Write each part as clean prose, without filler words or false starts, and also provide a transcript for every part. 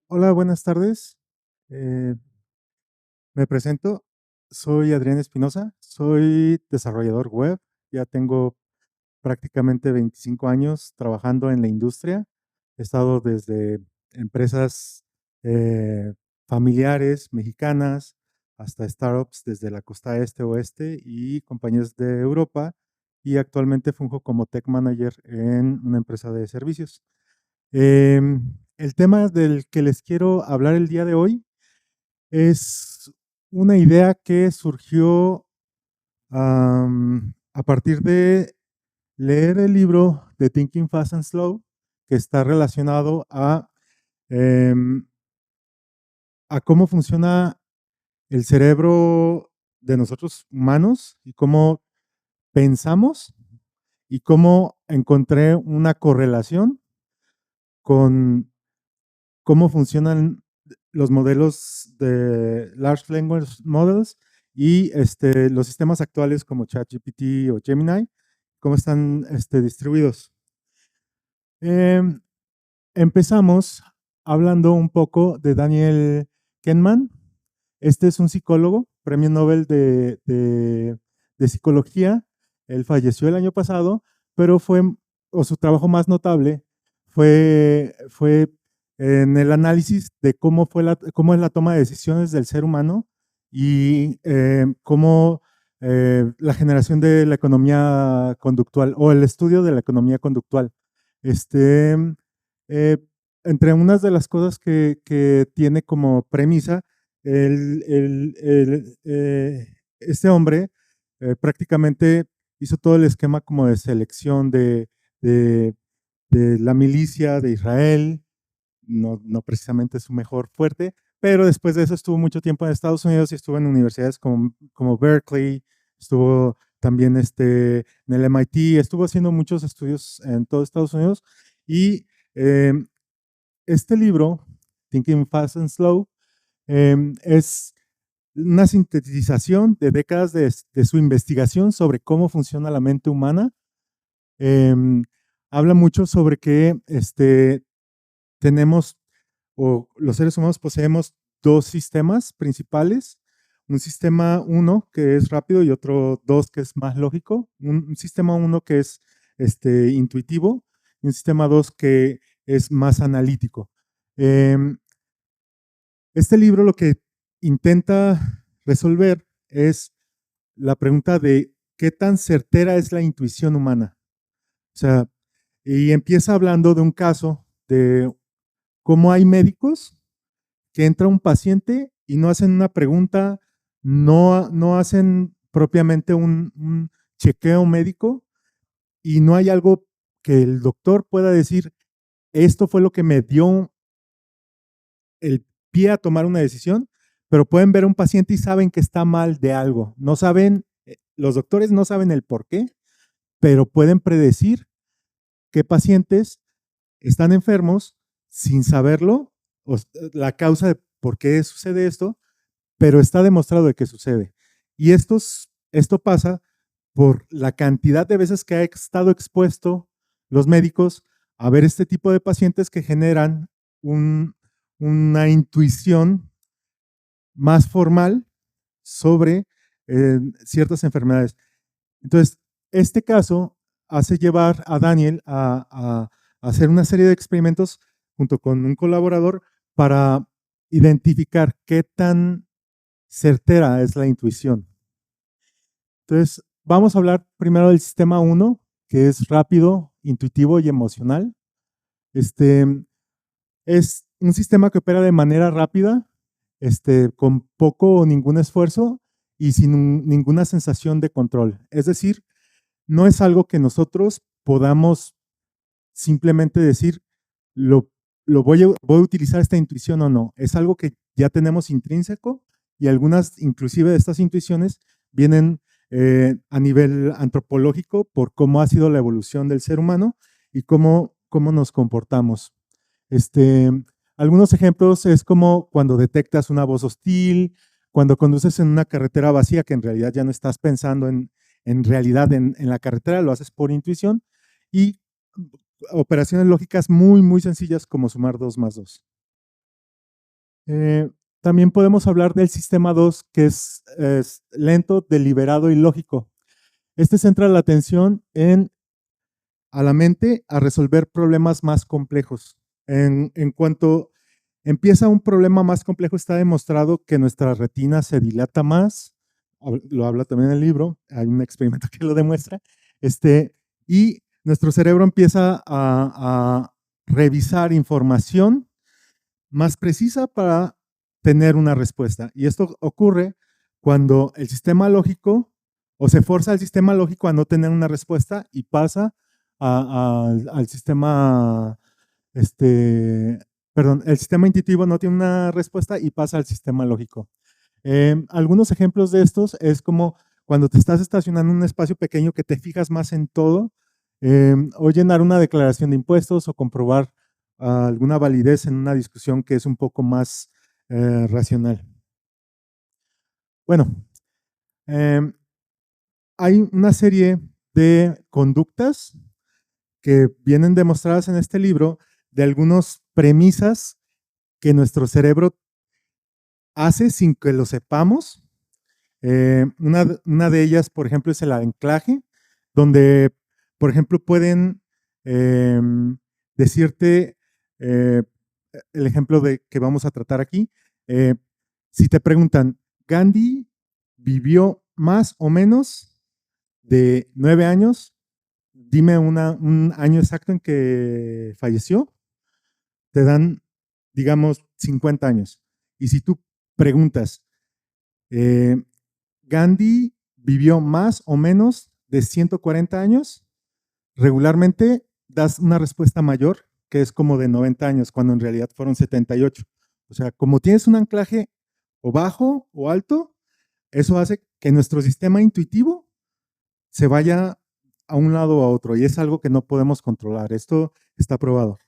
Hola, buenas tardes. Eh, Me presento. Soy Adrián Espinosa, soy desarrollador web. Ya tengo prácticamente 25 años trabajando en la industria. He estado desde empresas eh, familiares mexicanas hasta startups desde la costa este, oeste y compañías de Europa. Y actualmente funjo como tech manager en una empresa de servicios. El tema del que les quiero hablar el día de hoy es una idea que surgió a partir de leer el libro de Thinking Fast and Slow, que está relacionado em, a cómo funciona el cerebro de nosotros humanos y cómo pensamos y cómo encontré una correlación con cómo funcionan los modelos de Large Language Models y los sistemas actuales como ChatGPT o Gemini, cómo están distribuidos. Em, Empezamos hablando un poco de Daniel Kahneman. Este es un psicólogo, premio Nobel de psicología. Él falleció el año pasado, pero o su trabajo más notable fue en el análisis de cómo es la toma de decisiones del ser humano y cómo la generación de la economía conductual o el estudio de la economía conductual. Este, eh, Entre unas de las cosas que tiene como premisa, este hombre prácticamente hizo todo el esquema como de selección de, de la milicia de Israel, no precisamente su mejor fuerte, pero después de eso estuvo mucho tiempo en Estados Unidos y estuvo en universidades como Berkeley, estuvo también en el MIT, estuvo haciendo muchos estudios en todo Estados Unidos y eh, este libro, Thinking Fast and Slow, es una sintetización de décadas de su investigación sobre cómo funciona la mente humana. Em, Habla mucho sobre que tenemos, o los seres humanos poseemos dos sistemas principales. Un sistema uno que es rápido y otro dos que es más lógico. Un sistema uno que es intuitivo y un sistema dos que es más analítico. Em, este libro lo que intenta resolver es la pregunta de qué tan certera es la intuición humana. O sea, y empieza hablando de un caso de cómo hay médicos que entra un paciente y no hacen una pregunta, no hacen propiamente un chequeo médico y no hay algo que el doctor pueda decir, esto fue lo que me dio el pie a tomar una decisión, pero pueden ver a un paciente y saben que está mal de algo. No saben, los doctores no saben el por qué, pero pueden predecir qué pacientes están enfermos sin saberlo, la causa de por qué sucede esto, pero está demostrado de que sucede. Y esto pasa por la cantidad de veces que ha estado expuesto los médicos a ver este tipo de pacientes que generan una intuición más formal sobre ciertas enfermedades. Entonces, este caso hace llevar a Daniel a hacer una serie de experimentos junto con un colaborador para identificar qué tan certera es la intuición. Entonces, vamos a hablar primero del sistema uno, que es rápido, intuitivo y emocional. Este es un sistema que opera de manera rápida, con poco o ningún esfuerzo y sin ninguna sensación de control. Es decir, no es algo que nosotros podamos simplemente decir, lo, voy a utilizar esta intuición o no. Es algo que ya tenemos intrínseco y algunas, inclusive de estas intuiciones, vienen a nivel antropológico por cómo ha sido la evolución del ser humano y cómo nos comportamos. Este, Algunos ejemplos es como cuando detectas una voz hostil, cuando conduces en una carretera vacía que en realidad ya no estás pensando en realidad en la carretera, lo haces por intuición y operaciones lógicas muy, muy sencillas como sumar 2 más 2. Eh, También podemos hablar del sistema 2, que es lento, deliberado y lógico. Este centra la atención a la mente a resolver problemas más complejos. En cuanto empieza un problema más complejo, está demostrado que nuestra retina se dilata más, lo habla también el libro, hay un experimento que lo demuestra, y nuestro cerebro empieza a revisar información más precisa para tener una respuesta. Y esto ocurre cuando el sistema lógico o se forza al sistema lógico a no tener una respuesta y pasa al sistema, este, perdón, el sistema intuitivo no tiene una respuesta y pasa al sistema lógico. Algunos ejemplos de estos es como cuando te estás estacionando en un espacio pequeño que te fijas más en todo, o llenar una declaración de impuestos o comprobar alguna validez en una discusión que es un poco más racional. Bueno, eh, hay una serie de conductas que vienen demostradas en este libro de algunas premisas que nuestro cerebro hace sin que lo sepamos. Una de ellas, por ejemplo, es el anclaje, donde, por ejemplo, pueden eh, decirte eh, el ejemplo de que vamos a tratar aquí. eh, si te preguntan, ¿Gandhi vivió más o menos de 9 años? Dime un año exacto en que falleció. Te dan, digamos, 50 años. Y si tú preguntas, eh, ¿Gandhi vivió más o menos de 140 años? Regularmente das una respuesta mayor, que es como de 90 años, cuando en realidad fueron 78. O sea, como tienes un anclaje o bajo o alto, eso hace que nuestro sistema intuitivo se vaya a un lado o a otro, y es algo que no podemos controlar. Esto está probado.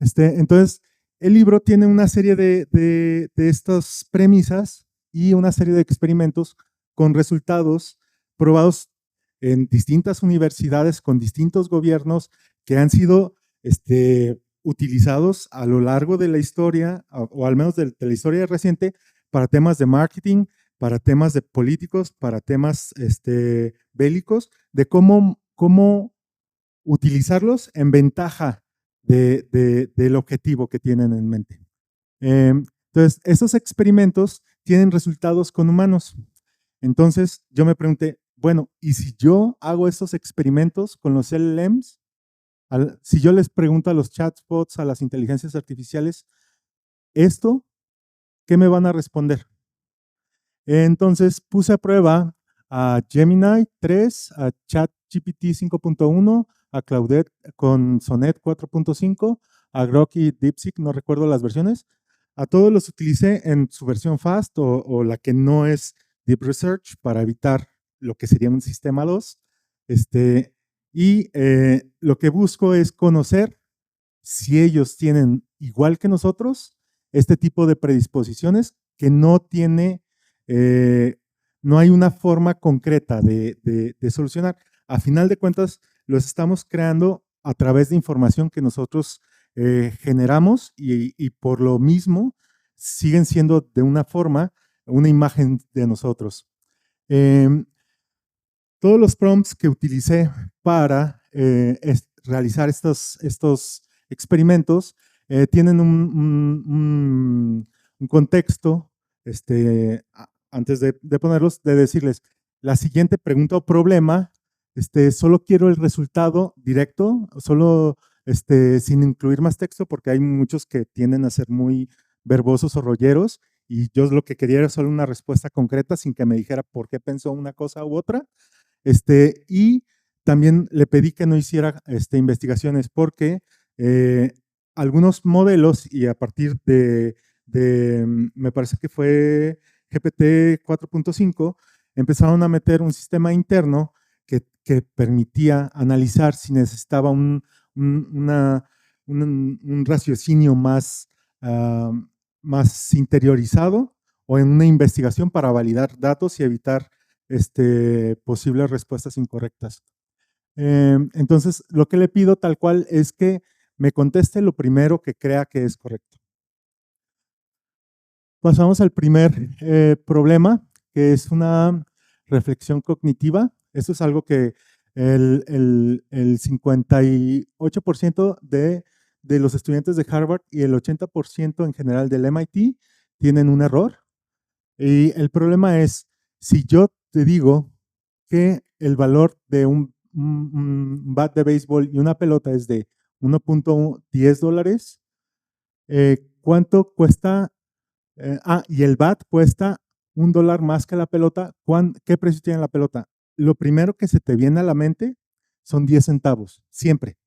Entonces, el libro tiene una serie de estas premisas y una serie de experimentos con resultados probados en distintas universidades con distintos gobiernos que han sido utilizados a lo largo de la historia, o al menos de la historia reciente, para temas de marketing, para temas de políticos, para temas bélicos, de cómo utilizarlos en ventaja del objetivo que tienen en mente. Entonces, esos experimentos tienen resultados con humanos. Entonces, yo me pregunté, bueno, ¿y si yo hago estos experimentos con los LLMs? Si yo les pregunto a los chatbots, a las inteligencias artificiales, ¿esto qué me van a responder? Entonces, puse a prueba a Gemini 3, a ChatGPT 5.1, a Claudette con Sonnet 4.5, a Grok y DeepSeek, no recuerdo las versiones. A todos los utilicé en su versión fast o la que no es Deep Research para evitar lo que sería un sistema 2. Lo que busco es conocer si ellos tienen, igual que nosotros, este tipo de predisposiciones que no tiene, no hay una forma concreta de solucionar. A final de cuentas, los estamos creando a través de información que nosotros generamos y por lo mismo siguen siendo de una forma una imagen de nosotros. Todos los prompts que utilicé para realizar estos experimentos tienen un contexto, antes de ponerlos, de decirles, la siguiente pregunta o problema, solo quiero el resultado directo, solo sin incluir más texto, porque hay muchos que tienden a ser muy verbosos o rolleros, y yo lo que quería era solo una respuesta concreta sin que me dijera por qué pensó una cosa u otra. Y también le pedí que no hiciera investigaciones porque algunos modelos, y a partir me parece que fue GPT 4.5, empezaron a meter un sistema interno que permitía analizar si necesitaba un raciocinio más interiorizado o en una investigación para validar datos y evitar posibles respuestas incorrectas. Entonces, lo que le pido tal cual es que me conteste lo primero que crea que es correcto. Pasamos al primer problema, que es una reflexión cognitiva. Esto es algo que el 58% de los estudiantes de Harvard y el 80% en general del MIT tienen un error. Y el problema es, si yo te digo que el valor de un bat de béisbol y una pelota es de $1.10, ¿cuánto cuesta? Y el bat cuesta $1 más que la pelota. ¿Qué precio tiene la pelota? Lo primero que se te viene a la mente son 10 centavos, siempre.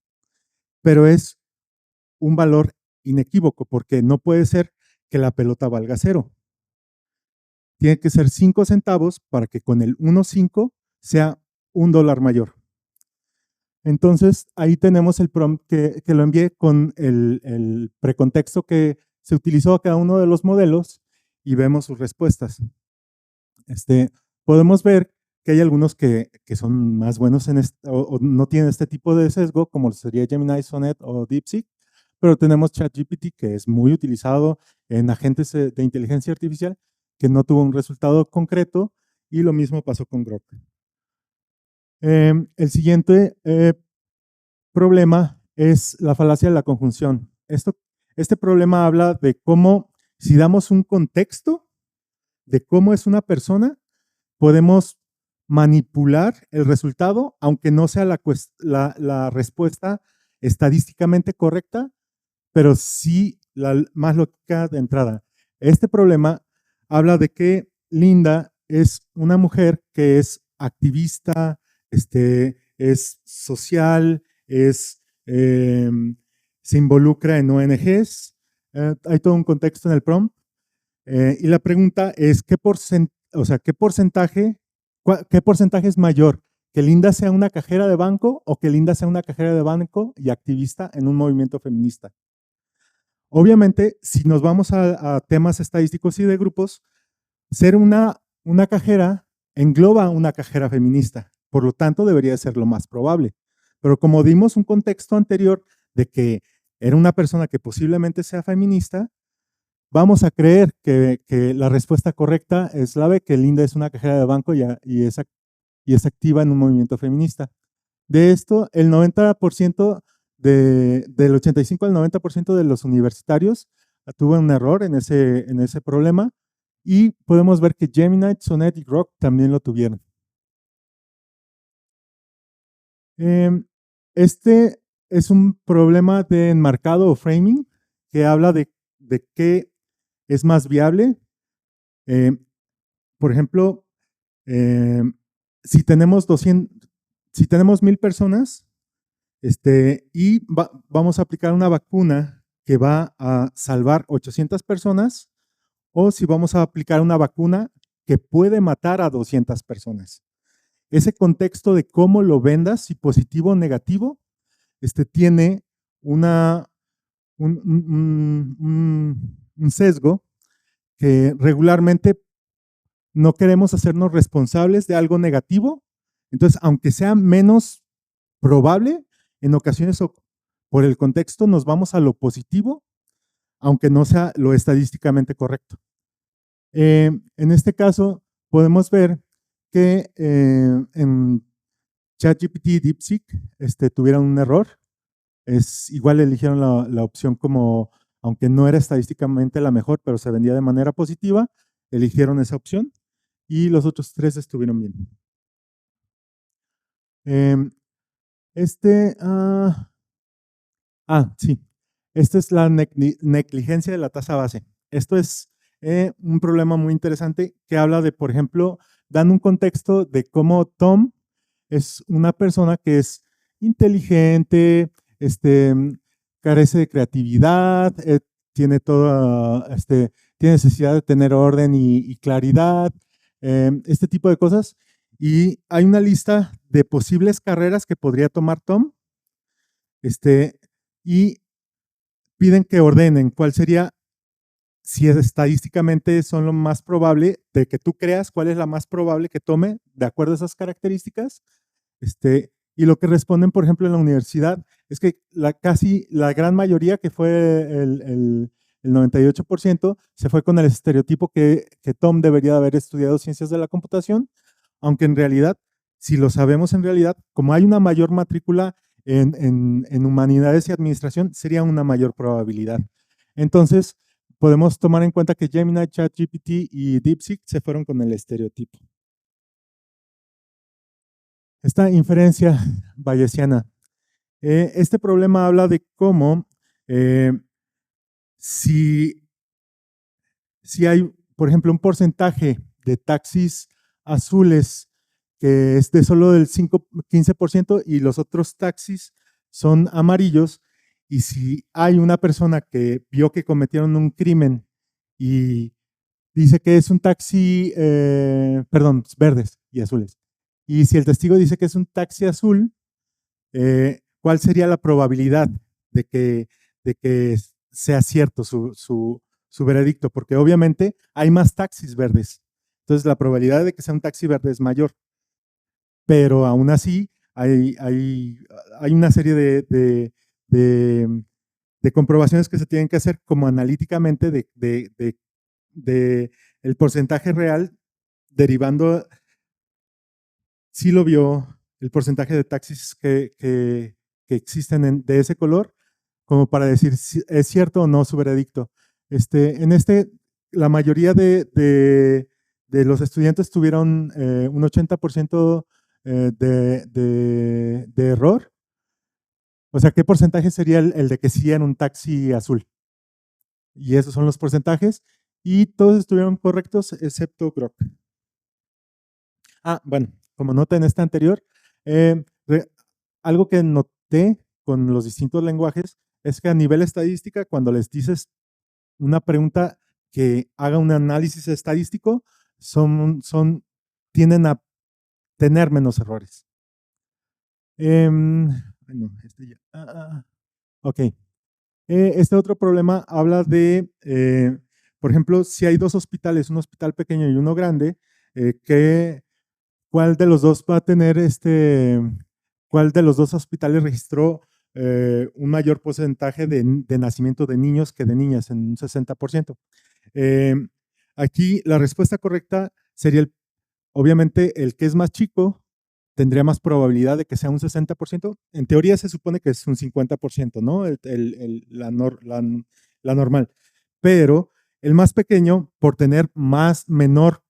Pero es un valor inequívoco, porque no puede ser que la pelota valga 0. Tiene que ser 5 centavos para que con el 1.5 sea $1 mayor. Entonces, ahí tenemos el prompt que lo envié con el precontexto que se utilizó a cada uno de los modelos y vemos sus respuestas. Podemos ver que hay algunos que son más buenos o no tienen este tipo de sesgo, como sería Gemini, Sonnet o DeepSeek, pero tenemos ChatGPT, que es muy utilizado en agentes de inteligencia artificial, que no tuvo un resultado concreto, y lo mismo pasó con Grok. El siguiente problema es la falacia de la conjunción. Este problema habla de cómo, si damos un contexto de cómo es una persona, podemos manipular el resultado, aunque no sea la respuesta estadísticamente correcta, pero sí la más lógica de entrada. Este problema habla de que Linda es una mujer que es activista, es social, se involucra en ONGs. Hay todo un contexto en el prompt. Y la pregunta es, ¿qué porcentaje es mayor? ¿Que Linda sea una cajera de banco o que Linda sea una cajera de banco y activista en un movimiento feminista? Obviamente, si nos vamos a temas estadísticos y de grupos, ser una cajera engloba una cajera feminista. Por lo tanto, debería ser lo más probable. Pero como dimos un contexto anterior de que era una persona que posiblemente sea feminista, vamos a creer que la respuesta correcta es la B, que Linda es una cajera de banco y es activa en un movimiento feminista. De esto, el 90%, del 85 al 90% de los universitarios tuvo un error en ese problema, y podemos ver que Gemini, Sonnet y Grok también lo tuvieron. Este es un problema de enmarcado o framing que habla de qué es más viable. Por ejemplo, si tenemos 1,000 personas y vamos a aplicar una vacuna que va a salvar 800 personas, o si vamos a aplicar una vacuna que puede matar a 200 personas. Ese contexto de cómo lo vendas, si positivo o negativo, tiene un sesgo que regularmente no queremos hacernos responsables de algo negativo. Entonces, aunque sea menos probable, en ocasiones por el contexto nos vamos a lo positivo, aunque no sea lo estadísticamente correcto. En este caso, podemos ver que en ChatGPT y DeepSeek tuvieron un error. Igual eligieron la opción como, aunque no era estadísticamente la mejor, pero se vendía de manera positiva, eligieron esa opción, y los otros 3 estuvieron bien. Sí. Esta es la negligencia de la tasa base. Esto es un problema muy interesante que habla de, por ejemplo, dan un contexto de cómo Tom es una persona que es inteligente, carece de creatividad, tiene tiene necesidad de tener orden y claridad, este tipo de cosas. Y hay una lista de posibles carreras que podría tomar Tom, y piden que ordenen cuál sería, si estadísticamente son lo más probable, de que tú creas cuál es la más probable que tome de acuerdo a esas características. Y lo que responden, por ejemplo, en la universidad, es que casi la gran mayoría, que fue el 98% se fue con el estereotipo que Tom debería haber estudiado ciencias de la computación, aunque en realidad, si lo sabemos en realidad, como hay una mayor matrícula en humanidades y administración, sería una mayor probabilidad. Entonces, podemos tomar en cuenta que Gemini, ChatGPT y DeepSeek se fueron con el estereotipo. Esta inferencia bayesiana. Este problema habla de cómo si hay, por ejemplo, un porcentaje de taxis azules que es de solo del 15% y los otros taxis son amarillos, y si hay una persona que vio que cometieron un crimen y dice que es un taxi, perdón, verdes y azules, y si el testigo dice que es un taxi azul, ¿cuál sería la probabilidad de que sea cierto su veredicto? Porque obviamente hay más taxis verdes. Entonces la probabilidad de que sea un taxi verde es mayor. Pero aún así hay una serie de, de comprobaciones que se tienen que hacer como analíticamente de el porcentaje real derivando, si lo vio, el porcentaje de taxis que existen de ese color, como para decir si es cierto o no su veredicto. La mayoría de los estudiantes tuvieron un 80% de error. O sea, ¿qué porcentaje sería el de que sí era un taxi azul? Y esos son los porcentajes. Y todos estuvieron correctos, excepto Grok. Bueno, como nota en esta anterior, eh, algo que noté con los distintos lenguajes es que a nivel estadística, cuando les dices una pregunta que haga un análisis estadístico, tienden a tener menos errores. Bueno, ok. Este otro problema habla de, por ejemplo, si hay dos hospitales, un hospital pequeño y uno grande, ¿cuál de los dos va a tener cuál de los dos hospitales registró un mayor porcentaje de nacimiento de niños que de niñas, en un 60%? Aquí la respuesta correcta sería, obviamente, el que es más chico tendría más probabilidad de que sea un 60%. En teoría se supone que es un 50%, ¿no? La normal. Pero el más pequeño, por tener menor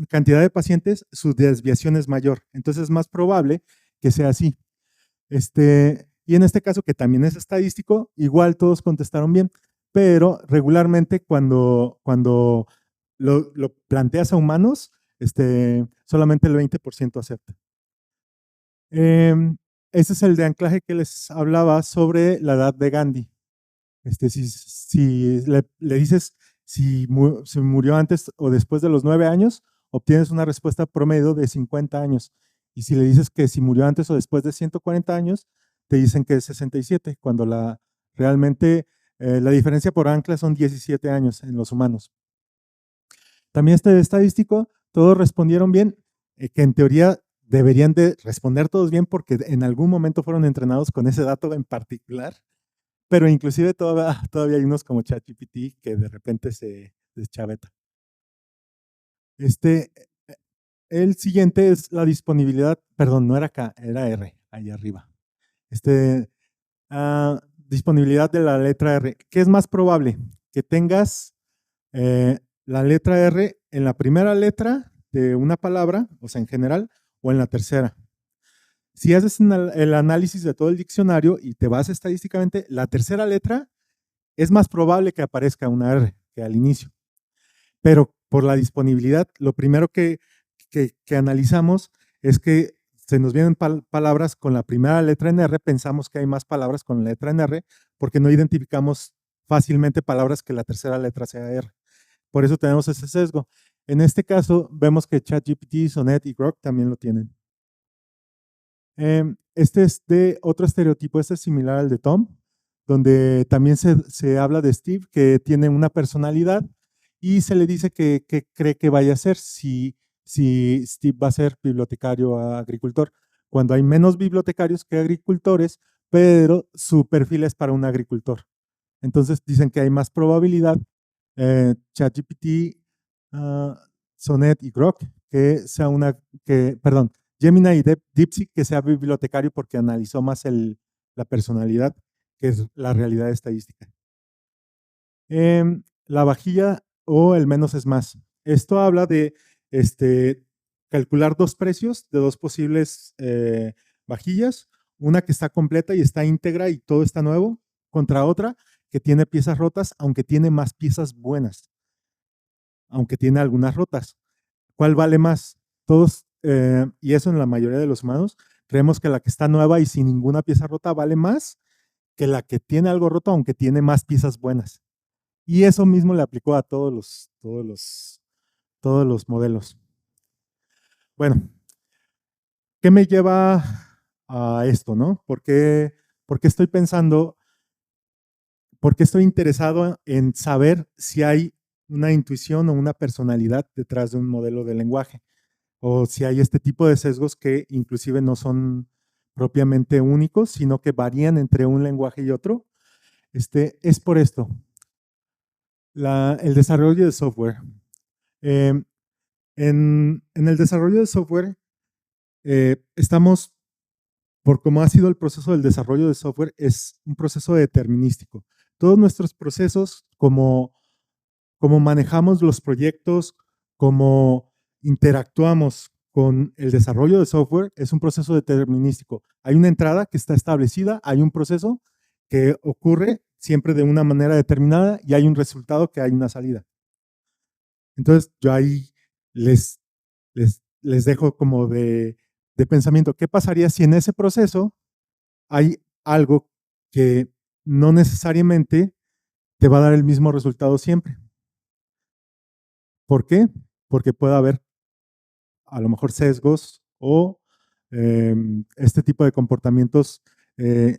cantidad de pacientes, su desviación es mayor. Entonces es más probable que sea así. Y en este caso, que también es estadístico, igual todos contestaron bien, pero regularmente cuando lo planteas a humanos, solamente el 20% acepta. Ese es el de anclaje que les hablaba sobre la edad de Gandhi. Si le dices si murió antes o después de los 9 años, obtienes una respuesta promedio de 50 años. Y si le dices que si murió antes o después de 140 años, te dicen que es 67, cuando realmente la diferencia por ancla son 17 años en los humanos. También estadístico, todos respondieron bien, que en teoría deberían de responder todos bien porque en algún momento fueron entrenados con ese dato en particular, pero inclusive todavía hay unos como ChatGPT que de repente se deschaveta. El siguiente es la disponibilidad, perdón, no era acá, era R, ahí arriba. Disponibilidad de la letra R. ¿Qué es más probable? Que tengas la letra R en la primera letra de una palabra, o sea, en general, o en la tercera. Si haces el análisis de todo el diccionario y te vas estadísticamente, la tercera letra es más probable que aparezca una R que al inicio. Pero por la disponibilidad, lo primero que analizamos es que se nos vienen palabras con la primera letra en R, pensamos que hay más palabras con la letra en R, porque no identificamos fácilmente palabras que la tercera letra sea R. Por eso tenemos ese sesgo. En este caso, vemos que ChatGPT, Sonnet y Grok también lo tienen. Este es de otro estereotipo, este es similar al de Tom, donde también se habla de Steve, que tiene una personalidad y se le dice que cree que vaya a ser si Steve va a ser bibliotecario o agricultor, cuando hay menos bibliotecarios que agricultores, pero su perfil es para un agricultor. Entonces dicen que hay más probabilidad, ChatGPT, Sonnet y Grok, que sea perdón, Gemini y DeepSeek, que sea bibliotecario porque analizó más la personalidad, que es la realidad estadística. La vajilla o el menos es más. Esto habla de calcular dos precios de dos posibles vajillas, una que está completa y está íntegra y todo está nuevo, contra otra que tiene piezas rotas, aunque tiene más piezas buenas, aunque tiene algunas rotas. ¿Cuál vale más? Todos, y eso en la mayoría de los humanos, creemos que la que está nueva y sin ninguna pieza rota vale más que la que tiene algo roto, aunque tiene más piezas buenas. Y eso mismo le aplicó a todos los modelos. Bueno, ¿qué me lleva a esto, no? ¿Por qué estoy pensando, por qué estoy interesado en saber si hay una intuición o una personalidad detrás de un modelo de lenguaje? O si hay este tipo de sesgos que inclusive no son propiamente únicos, sino que varían entre un lenguaje y otro. Es por esto. El desarrollo de software. En el desarrollo de software, estamos, por cómo ha sido el proceso del desarrollo de software, es un proceso determinístico. Todos nuestros procesos, como manejamos los proyectos, como interactuamos con el desarrollo de software, es un proceso determinístico. Hay una entrada que está establecida, hay un proceso que ocurre siempre de una manera determinada y hay un resultado que hay una salida. Entonces, yo ahí les dejo como de pensamiento, ¿qué pasaría si en ese proceso hay algo que no necesariamente te va a dar el mismo resultado siempre? ¿Por qué? Porque puede haber a lo mejor sesgos o este tipo de comportamientos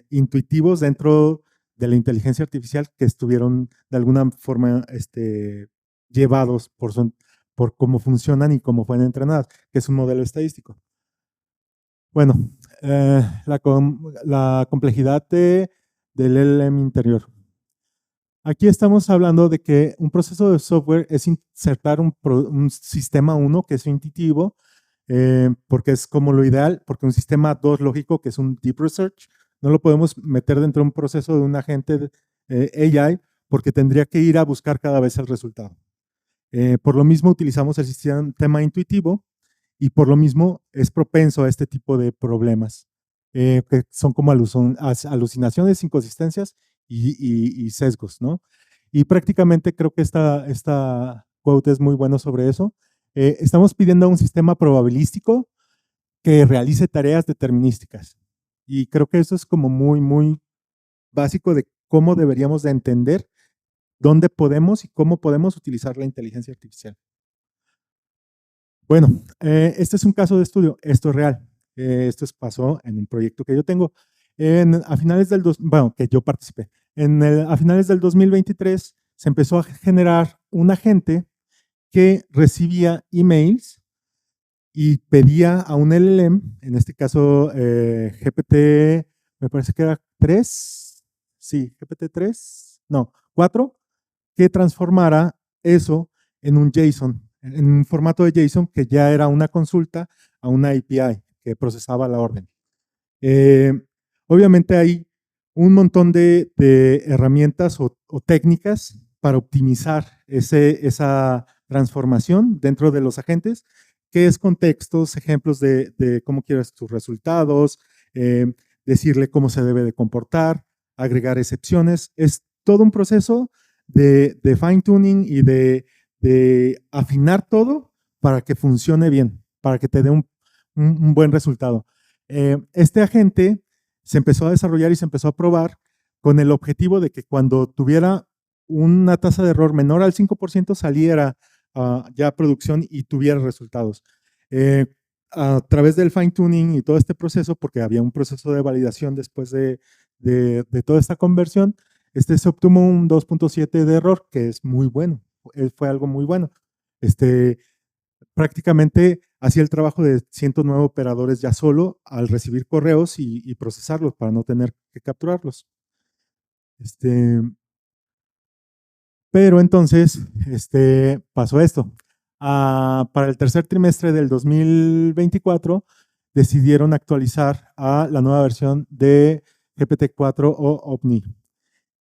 intuitivos dentro de la inteligencia artificial que estuvieron de alguna forma llevados por cómo funcionan y cómo fueron entrenadas, que es un modelo estadístico. Bueno, la complejidad del LLM interior. Aquí estamos hablando de que un proceso de software es insertar un sistema 1 que es intuitivo, porque es como lo ideal, porque un sistema 2 lógico, que es un deep research, no lo podemos meter dentro de un proceso de un agente AI, porque tendría que ir a buscar cada vez el resultado. Por lo mismo utilizamos el sistema intuitivo y por lo mismo es propenso a este tipo de problemas, que son como alucinaciones, inconsistencias y sesgos, ¿no? Y prácticamente creo que esta quote es muy bueno sobre eso. Estamos pidiendo a un sistema probabilístico que realice tareas determinísticas. Y creo que eso es como muy, muy básico de cómo deberíamos de entender dónde podemos y cómo podemos utilizar la inteligencia artificial. Bueno, este es un caso de estudio, esto es real. Esto pasó en un proyecto que yo tengo. A finales bueno, que yo participé. A finales del 2023 se empezó a generar un agente que recibía emails y pedía a un LLM, en este caso GPT, me parece que era 3, sí, GPT-3, no, 4, que transformara eso en un JSON, en un formato de JSON que ya era una consulta a una API que procesaba la orden. Obviamente hay un montón de herramientas o técnicas para optimizar esa transformación dentro de los agentes, que es contextos, ejemplos de cómo quieres tus resultados, decirle cómo se debe de comportar, agregar excepciones. Es todo un proceso de fine tuning y de afinar todo para que funcione bien, para que te dé un buen resultado. Este agente se empezó a desarrollar y se empezó a probar con el objetivo de que cuando tuviera una tasa de error menor al 5% saliera ya a producción y tuviera resultados. A través del fine tuning y todo este proceso, porque había un proceso de validación después de toda esta conversión, se obtuvo un 2.7 de error, que es muy bueno, fue algo muy bueno. Prácticamente hacía el trabajo de 109 operadores ya solo al recibir correos y procesarlos para no tener que capturarlos. Pero entonces pasó esto. Para el tercer trimestre del 2024 decidieron actualizar a la nueva versión de GPT-4 o OVNI,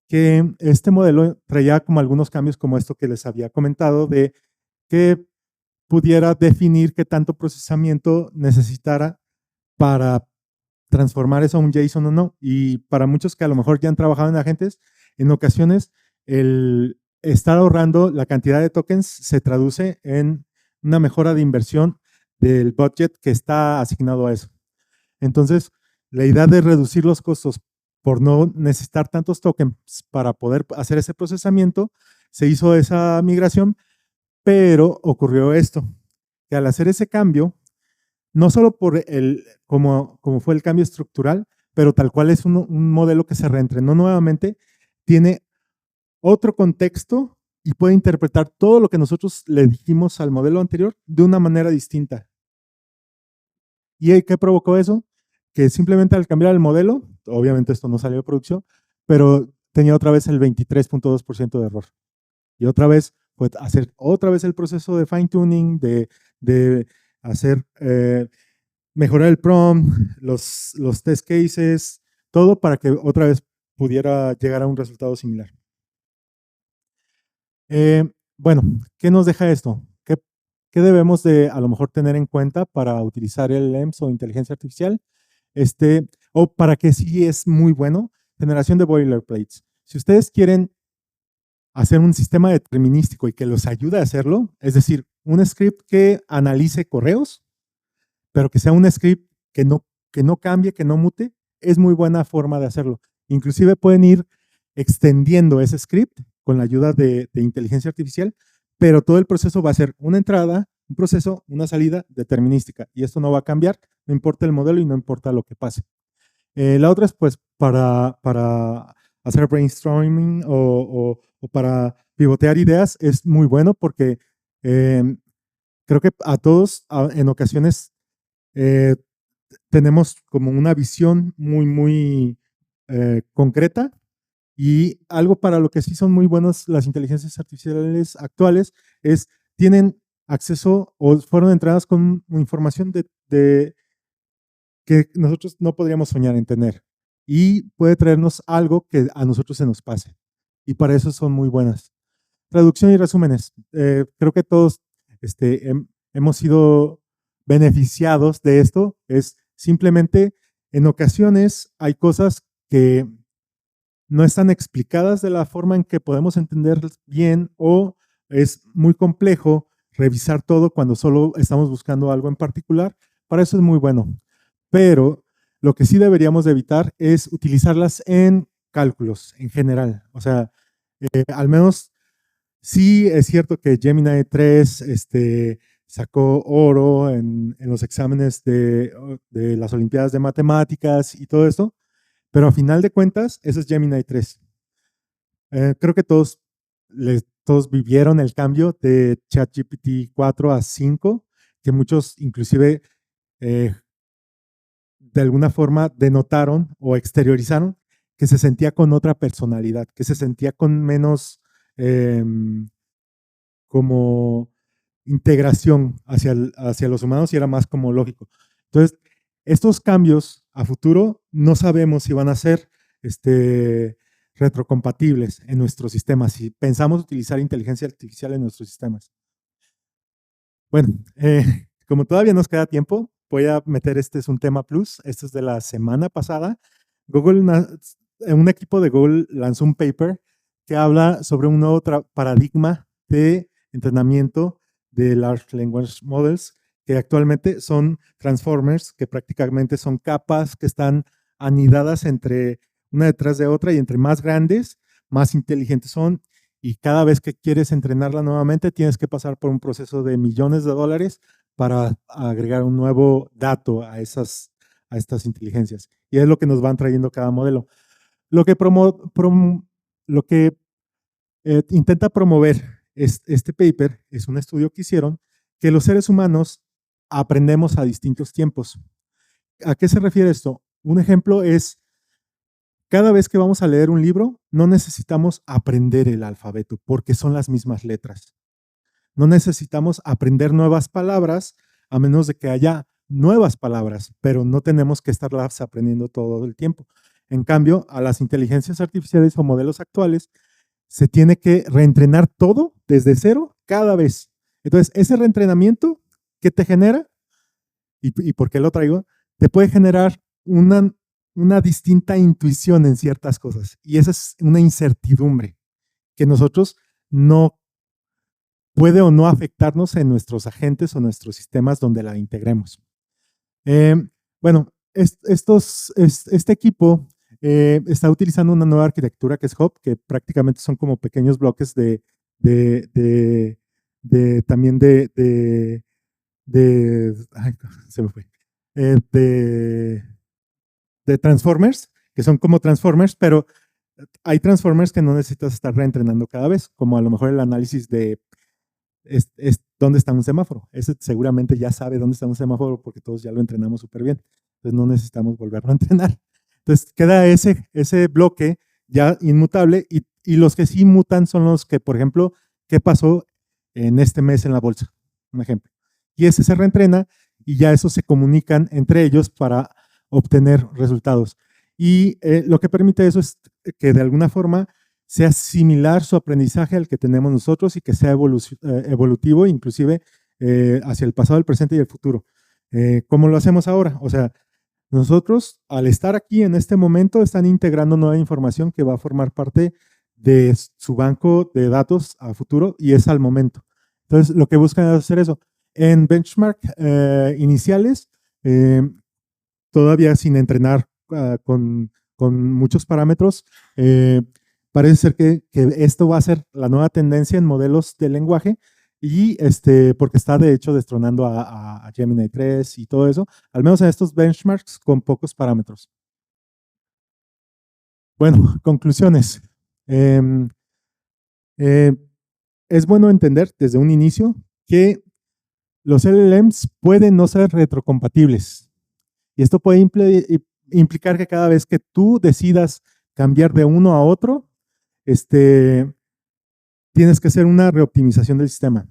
que este modelo traía como algunos cambios como esto que les había comentado, de que pudiera definir qué tanto procesamiento necesitara para transformar eso a un JSON o no. Y para muchos que a lo mejor ya han trabajado en agentes, en ocasiones el estar ahorrando la cantidad de tokens se traduce en una mejora de inversión del budget que está asignado a eso. Entonces, la idea de reducir los costos por no necesitar tantos tokens para poder hacer ese procesamiento, se hizo esa migración, pero ocurrió esto, que al hacer ese cambio, no solo por como fue el cambio estructural, pero tal cual es un modelo que se reentrenó nuevamente, tiene otro contexto y puede interpretar todo lo que nosotros le dijimos al modelo anterior de una manera distinta. ¿Y qué provocó eso? Que simplemente al cambiar el modelo, obviamente esto no salió de producción, pero tenía otra vez el 23.2% de error. Y otra vez, pues hacer otra vez el proceso de fine tuning, de hacer, mejorar el prompt, los test cases, todo para que otra vez pudiera llegar a un resultado similar. Bueno, ¿qué nos deja esto? ¿Qué debemos de a lo mejor tener en cuenta para utilizar el LEMS o inteligencia artificial? O para que sí es muy bueno, generación de boilerplates. Si ustedes quieren hacer un sistema determinístico y que los ayude a hacerlo, es decir, un script que analice correos, pero que sea un script que no cambie, que no mute, es muy buena forma de hacerlo. Inclusive pueden ir extendiendo ese script con la ayuda de inteligencia artificial, pero todo el proceso va a ser una entrada, un proceso, una salida determinística. Y esto no va a cambiar, no importa el modelo y no importa lo que pase. La otra es pues para hacer brainstorming o para pivotear ideas es muy bueno porque creo que a todos en ocasiones eh, tenemos como una visión muy concreta y algo para lo que sí son muy buenas las inteligencias artificiales actuales es tienen acceso o fueron entrenadas con información de que nosotros no podríamos soñar en tener y puede traernos algo que a nosotros se nos pase y para eso son muy buenas. Traducción y resúmenes. Creo que todos hemos sido beneficiados de esto. Es simplemente, en ocasiones hay cosas que no están explicadas de la forma en que podemos entender bien o es muy complejo revisar todo cuando solo estamos buscando algo en particular. Para eso es muy bueno. Pero lo que sí deberíamos de evitar es utilizarlas en cálculos en general. O sea, al menos sí, es cierto que Gemini 3 sacó oro en los exámenes de las Olimpiadas de Matemáticas y todo esto, pero a final de cuentas, eso es Gemini 3. Creo que todos vivieron el cambio de ChatGPT 4 a 5, que muchos inclusive de alguna forma denotaron o exteriorizaron que se sentía con otra personalidad, que se sentía con menos como integración hacia los humanos y era más como lógico. Entonces, estos cambios a futuro no sabemos si van a ser retrocompatibles en nuestros sistemas, si pensamos utilizar inteligencia artificial en nuestros sistemas. Bueno, como todavía nos queda tiempo, voy a meter, este es un tema plus, este es de la semana pasada. Un equipo de Google lanzó un paper que habla sobre un nuevo paradigma de entrenamiento de Large Language Models, que actualmente son transformers, que prácticamente son capas que están anidadas entre una detrás de otra y entre más grandes, más inteligentes son. Y cada vez que quieres entrenarla nuevamente, tienes que pasar por un proceso de millones de dólares para agregar un nuevo dato a estas inteligencias. Y es lo que nos van trayendo cada modelo. Lo que, intenta promover este paper es un estudio que hicieron que los seres humanos aprendemos a distintos tiempos. ¿A qué se refiere esto? Un ejemplo es cada vez que vamos a leer un libro, no necesitamos aprender el alfabeto porque son las mismas letras. No necesitamos aprender nuevas palabras a menos de que haya nuevas palabras, pero no tenemos que estarlas aprendiendo todo el tiempo. En cambio, a las inteligencias artificiales o modelos actuales se tiene que reentrenar todo desde cero cada vez. Entonces, ese reentrenamiento que te genera, y por qué lo traigo, te puede generar una distinta intuición en ciertas cosas. Y esa es una incertidumbre que nosotros no puede o no afectarnos en nuestros agentes o nuestros sistemas donde la integremos. Bueno, este equipo está utilizando una nueva arquitectura que es Hop, que prácticamente son como pequeños bloques también ay, se me fue, de Transformers, que son como Transformers, pero hay Transformers que no necesitas estar reentrenando cada vez, como a lo mejor el análisis de dónde está un semáforo. Ese seguramente ya sabe dónde está un semáforo porque todos ya lo entrenamos súper bien. Entonces no necesitamos volverlo a entrenar. Entonces queda ese bloque ya inmutable y los que sí mutan son los que, por ejemplo, ¿qué pasó en este mes en la bolsa? Un ejemplo. Y ese se reentrena y ya esos se comunican entre ellos para obtener resultados. Y lo que permite eso es que de alguna forma sea similar su aprendizaje al que tenemos nosotros y que sea evolutivo, inclusive hacia el pasado, el presente y el futuro. ¿Cómo lo hacemos ahora? O sea, nosotros al estar aquí en este momento están integrando nueva información que va a formar parte de su banco de datos a futuro y es al momento. Entonces, lo que buscan es hacer eso. En benchmark iniciales, todavía sin entrenar con muchos parámetros, parece ser que esto va a ser la nueva tendencia en modelos de lenguaje y porque está de hecho destronando a Gemini 3 y todo eso, al menos en estos benchmarks con pocos parámetros. Bueno, conclusiones. Es bueno entender desde un inicio que los LLMs pueden no ser retrocompatibles. Y esto puede implicar que cada vez que tú decidas cambiar de uno a otro, tienes que hacer una reoptimización del sistema.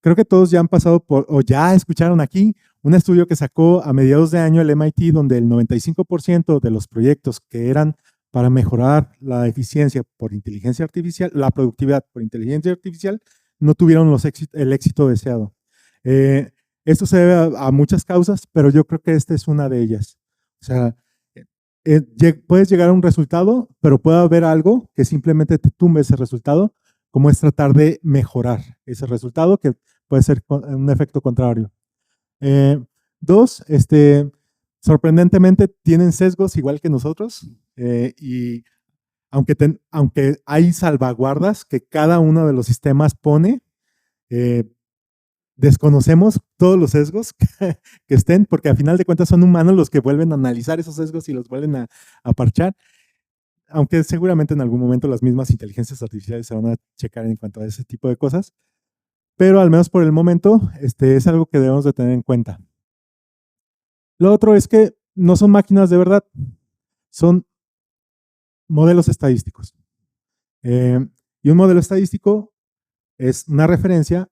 Creo que todos ya han pasado por, o ya escucharon aquí, un estudio que sacó a mediados de año el MIT, donde el 95% de los proyectos que eran para mejorar la eficiencia por inteligencia artificial, la productividad por inteligencia artificial, no tuvieron el éxito deseado. Esto se debe a muchas causas, pero yo creo que esta es una de ellas. O sea, puedes llegar a un resultado, pero puede haber algo que simplemente te tumbe ese resultado, como es tratar de mejorar ese resultado, que puede ser un efecto contrario. Dos, sorprendentemente tienen sesgos igual que nosotros, y aunque hay salvaguardas que cada uno de los sistemas pone, desconocemos todos los sesgos que estén, porque a final de cuentas son humanos los que vuelven a analizar esos sesgos y los vuelven a parchar, aunque seguramente en algún momento las mismas inteligencias artificiales se van a checar en cuanto a ese tipo de cosas, pero al menos por el momento es algo que debemos de tener en cuenta. Lo otro es que no son máquinas de verdad, son modelos estadísticos. Y un modelo estadístico es una referencia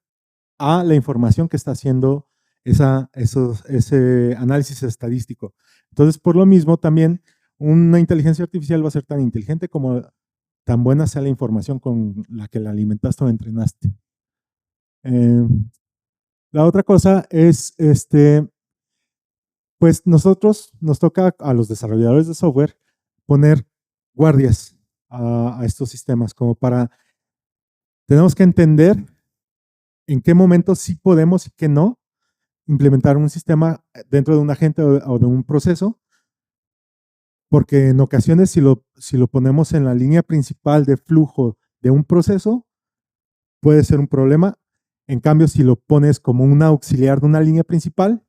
a la información que está haciendo ese análisis estadístico. Entonces, por lo mismo, también una inteligencia artificial va a ser tan inteligente como tan buena sea la información con la que la alimentaste o entrenaste. La otra cosa es, pues nosotros nos toca a los desarrolladores de software poner guardias a estos sistemas, como tenemos que entender en qué momento sí podemos y qué no implementar un sistema dentro de un agente o de un proceso, porque en ocasiones si lo ponemos en la línea principal de flujo de un proceso, puede ser un problema. En cambio, si lo pones como un auxiliar de una línea principal,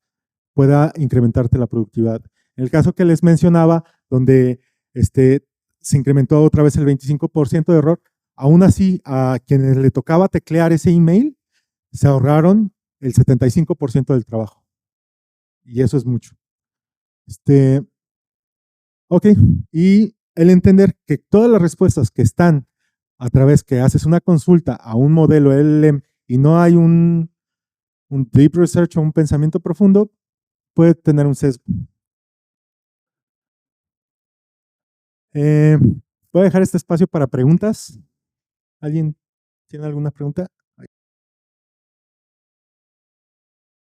pueda incrementarte la productividad. En el caso que les mencionaba, donde se incrementó otra vez el 25% de error, aún así a quienes le tocaba teclear ese email, se ahorraron el 75% del trabajo. Y eso es mucho. Ok, y el entender que todas las respuestas que están a través que haces una consulta a un modelo LLM y no hay un deep research o un pensamiento profundo, puede tener un sesgo. Eh, Voy a dejar este espacio para preguntas. ¿Alguien tiene alguna pregunta?